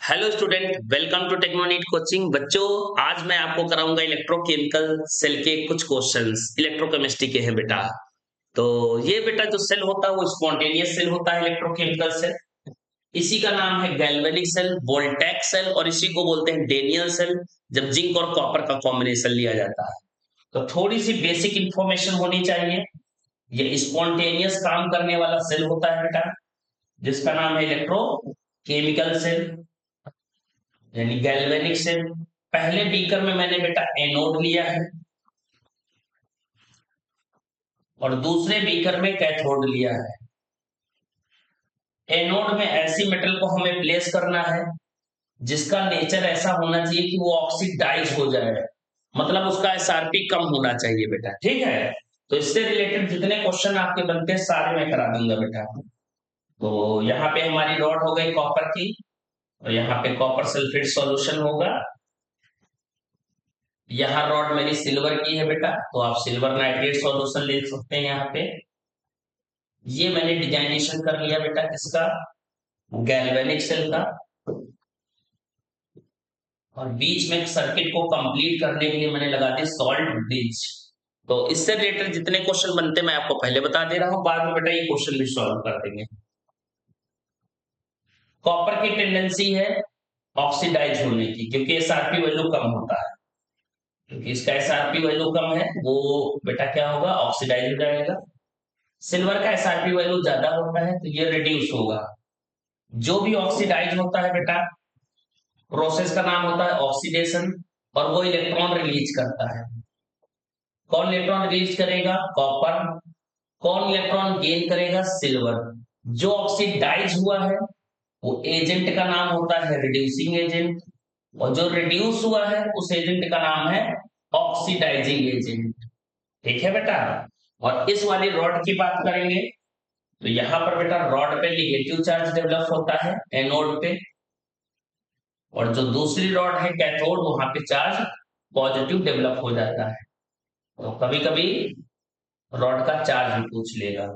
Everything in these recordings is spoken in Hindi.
Hello student, welcome to Technoneet coaching. बच्चों, आज मैं आपको कराऊंगा इलेक्ट्रोकेमिकल सेल के कुछ क्वेश्चंस। इलेक्ट्रोकेमिस्ट्री के हैं बेटा। तो ये बेटा जो सेल होता है वो स्पॉन्टेनियस सेल होता है, इलेक्ट्रोकेमिकल सेल। इसी का नाम है गैल्वेनिक सेल, वोल्टैक सेल, और इसी को बोलते हैं डेनियल सेल, जब जिंक और कॉपर का कॉम्बिनेशन लिया जाता है। तो थोड़ी सी बेसिक इंफॉर्मेशन होनी चाहिए। ये स्पॉन्टेनियस काम करने वाला सेल होता है बेटा, जिसका नाम है इलेक्ट्रोकेमिकल सेल यानी गैल्वेनिक सेल। पहले बीकर में मैंने बेटा एनोड लिया है और दूसरे बीकर में कैथोड लिया है। एनोड में ऐसी मेटल को हमें प्लेस करना है जिसका नेचर ऐसा होना चाहिए कि वो ऑक्सीडाइज हो जाए, मतलब उसका एसआरपी कम होना चाहिए बेटा, ठीक है। तो इससे रिलेटेड जितने क्वेश्चन आपके बनते हैं सारे मैं करा दूंगा बेटा। तो यहाँ पे हमारी रॉड हो गई कॉपर की, और यहाँ पे कॉपर सल्फेट सॉल्यूशन होगा। यहाँ रॉड मेरी सिल्वर की है बेटा, तो आप सिल्वर नाइट्रेट सॉल्यूशन ले सकते हैं यहाँ पे। ये मैंने डिजाइनेशन कर लिया बेटा किसका, गैल्वेनिक सेल का। और बीच में सर्किट को कंप्लीट करने के लिए मैंने लगा दी सॉल्ट ब्रिज। तो इससे रिलेटेड जितने क्वेश्चन बनते मैं आपको पहले बता दे रहा हूं, बाद में बेटा ये क्वेश्चन भी सॉल्व कर देंगे। कॉपर की टेंडेंसी है ऑक्सीडाइज होने की, क्योंकि एसआरपी वैल्यू कम होता है। क्योंकि इसका एसआरपी वैल्यू कम है, वो बेटा क्या होगा, ऑक्सीडाइज हो जाएगा। सिल्वर का एसआरपी वैल्यू ज्यादा होता है, तो ये रिड्यूस होगा। जो भी ऑक्सीडाइज होता है बेटा, प्रोसेस का नाम होता है ऑक्सीडेशन, और वो इलेक्ट्रॉन रिलीज करता है। कौन इलेक्ट्रॉन रिलीज करेगा, कॉपर। कौन इलेक्ट्रॉन गेन करेगा, सिल्वर। जो ऑक्सीडाइज हुआ है वो एजेंट का नाम होता है रिड्यूसिंग एजेंट, और जो रिड्यूस हुआ है उस एजेंट का नाम है ऑक्सीडाइजिंग एजेंट। ठीक है बेटा। और इस वाली रॉड की बात करेंगे तो यहां पर बेटा रॉड पे निगेटिव चार्ज डेवलप होता है एनोड पे, और जो दूसरी रॉड है कैथोड, वहां पे चार्ज पॉजिटिव डेवलप हो जाता है। तो कभी कभी रॉड का चार्ज भी पूछ लेगा।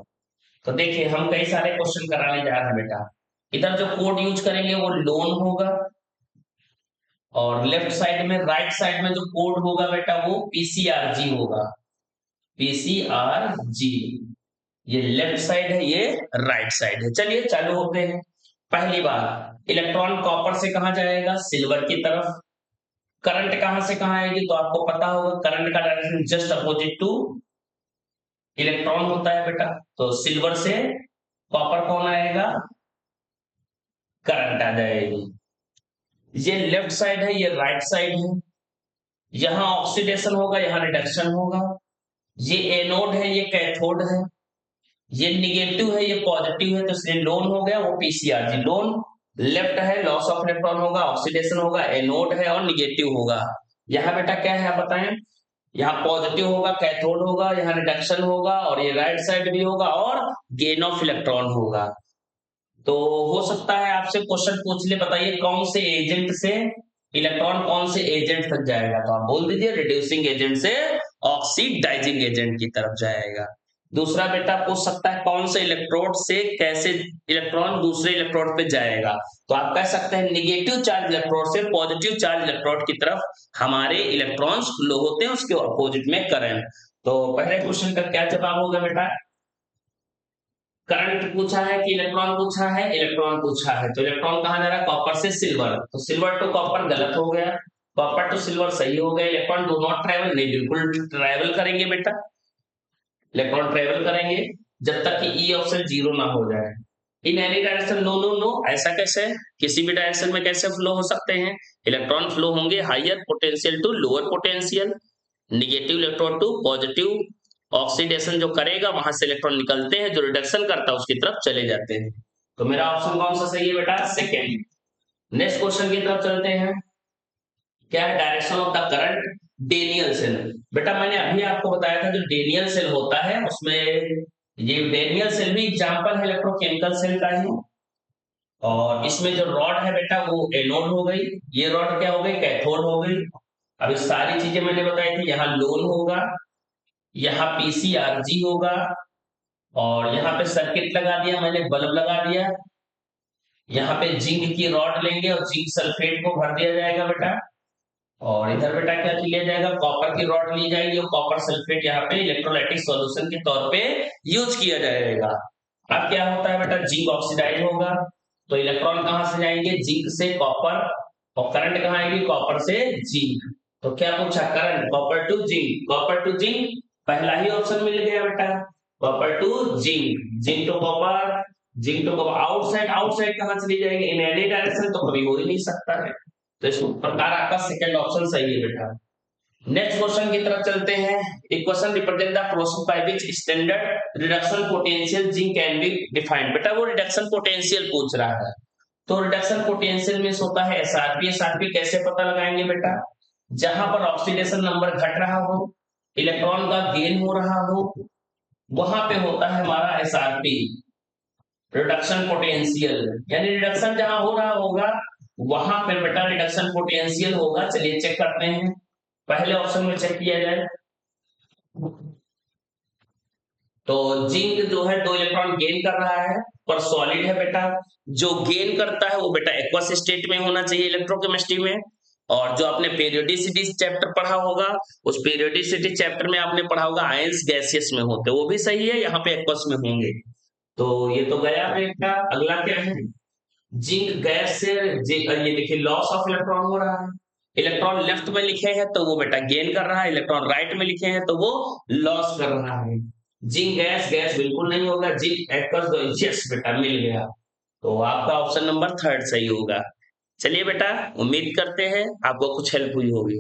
तो देखिए हम कई सारे क्वेश्चन कराने जा रहे हैं बेटा। इधर जो कोड यूज करेंगे वो लोन होगा, और लेफ्ट साइड में, राइट साइड में जो कोड होगा बेटा वो पीसीआरजी होगा। पीसीआरजी, ये लेफ्ट साइड है, ये राइट साइड है। चलिए चालू होते हैं। पहली बात, इलेक्ट्रॉन कॉपर से कहां जाएगा, सिल्वर की तरफ। करंट कहां से कहां आएगी, तो आपको पता होगा करंट का direction just opposite two electron होता है बेटा। तो सिल्वर से कॉपर कौन आएगा, करंट आ जाएगी। ये लेफ्ट साइड है, ये राइट साइड है। यहां ऑक्सीडेशन होगा, यहां रिडक्शन होगा। ये एनोड है, ये कैथोड है। ये निगेटिव है, ये पॉजिटिव है, तो इसलिए लोन हो गया वो पीसीआरजी लोन। लेफ्ट है, लॉस ऑफ इलेक्ट्रॉन होगा, ऑक्सीडेशन होगा, एनोड है और निगेटिव होगा। यहाँ बेटा क्या है आप बताएं, यहाँ पॉजिटिव होगा, कैथोड होगा, यहाँ रिडक्शन होगा, और ये राइट साइड भी होगा, और गेन ऑफ इलेक्ट्रॉन होगा। तो हो सकता है आपसे क्वेश्चन पूछ ले, बताइए कौन से एजेंट से इलेक्ट्रॉन कौन से एजेंट तक जाएगा, तो आप बोल दीजिए रिड्यूसिंग एजेंट से ऑक्सीडाइजिंग एजेंट की तरफ जाएगा। दूसरा बेटा पूछ सकता है कौन से इलेक्ट्रोड से कैसे इलेक्ट्रॉन दूसरे इलेक्ट्रोड पे जाएगा, तो आप कह सकते हैं निगेटिव चार्ज इलेक्ट्रोड से पॉजिटिव चार्ज इलेक्ट्रोड की तरफ हमारे इलेक्ट्रॉन्स फ्लो होते हैं, उसके अपोजिट में करंट। तो पहले क्वेश्चन का क्या जवाब होगा बेटा, करंट पूछा है कि इलेक्ट्रॉन पूछा है, इलेक्ट्रॉन पूछा है, तो इलेक्ट्रॉन कहां जा रहा है, कॉपर से सिल्वर, तो सिल्वर टू कॉपर गलत हो गया, कॉपर टू सिल्वर सही हो गया। इलेक्ट्रॉन डू नॉट ट्रेवल, नहीं बिल्कुल ट्रेवल करेंगे बेटा, इलेक्ट्रॉन ट्रेवल करेंगे जब तक कि ई ऑप्शन जीरो ना हो जाए। In any direction, no no no, ऐसा कैसे, किसी भी डायरेक्शन में कैसे फ्लो हो सकते हैं, इलेक्ट्रॉन फ्लो होंगे higher potential to lower potential, negative electron to positive. Oxidation जो करेगा वहां से इलेक्ट्रॉन निकलते हैं, जो रिडक्शन करता है उसकी तरफ चले जाते हैं। तो मेरा ऑप्शन कौन सा सही है बेटा, सेकेंड। नेक्स्ट क्वेश्चन की तरफ चलते हैं। क्या है direction of the current, Daniell cell. बेटा मैंने अभी आपको बताया था जो डेनियल सेल होता है उसमें, ये डेनियल सेल भी एग्जांपल है इलेक्ट्रोकेमिकल सेल का ही। और इसमें जो रॉड है बेटा वो एनोड हो गई, ये रॉड क्या हो गई, कैथोड हो गई। अब ये सारी चीजें मैंने बताई थी, यहाँ लोन होगा, यहाँ पीसीआरजी होगा, और यहाँ पे सर्किट लगा दिया मैंने, बल्ब लगा दिया। यहाँ पे जिंक की रॉड लेंगे और जिंक सल्फेट को भर दिया जाएगा बेटा, और इधर बेटा क्या लिया जाएगा, कॉपर की रॉड ली जाएगी और कॉपर सल्फेट यहाँ पे इलेक्ट्रोलाइटिक सॉल्यूशन के तौर पे यूज किया जाएगा। अब क्या होता है बेटा, जिंक ऑक्सीडाइज होगा, तो इलेक्ट्रॉन कहां से जाएंगे, जिंक से कॉपर, और करंट कहां आएगी, कॉपर से जिंक। तो क्या पूछा, current copper to zinc, copper to zinc, पहला ही ऑप्शन मिल गया बेटा, copper to zinc, zinc to copper, zinc to copper, outside, outside कहां चली जाएगी, इन एनी डायरेक्शन, तो कभी हो ही नहीं सकता है, तो इस प्रकार आपका सेकंड ऑप्शन सही है बेटा। नेक्स्ट क्वेश्चन की तरफ चलते हैं। Equation represent the process by which standard reduction potential zinc can be defined. बेटा वो रिडक्शन पोटेंशियल पूछ रहा है, तो रिडक्शन पोटेंशियल मींस होता है एसआरपी। एसआरपी कैसे पता लगाएंगे बेटा, जहां पर ऑक्सीडेशन नंबर घट रहा हो, इलेक्ट्रॉन का गेन हो रहा हो, वहां पे होता है हमारा एसआरपी, रिडक्शन पोटेंशियल, यानी रिडक्शन जहां हो रहा होगा वहां पे बेटा रिडक्शन पोटेंशियल होगा। चलिए चेक करते हैं, पहले ऑप्शन में चेक किया जाए तो जिंक जो है 2 इलेक्ट्रॉन गेन कर रहा है, पर सॉलिड है बेटा, जो गेन करता है वो बेटा एक्वस स्टेट में होना चाहिए इलेक्ट्रोकेमिस्ट्री में, और जो आपने पेरियोडिसिटी चैप्टर पढ़ा होगा, उस पेरियोडिसिटी चैप्टर में आपने पढ़ा होगा आयंस गैसियस में होते, वो भी सही है, यहाँ पे एक्वस में होंगे, तो ये तो गया बेटा। अगला क्या है, जिंक गैस से ये देखिए लॉस ऑफ इलेक्ट्रॉन हो रहा है, इलेक्ट्रॉन लेफ्ट में लिखे हैं तो वो बेटा गेन कर रहा है, इलेक्ट्रॉन राइट में लिखे हैं तो वो लॉस कर रहा है। जिंक गैस, गैस बिल्कुल नहीं होगा, जिंक एक्वस, तो यस बेटा मिल गया, तो आपका ऑप्शन नंबर 3 सही होगा। चलिए बेटा, उम्मीद करते हैं आपको कुछ हेल्प हुई होगी।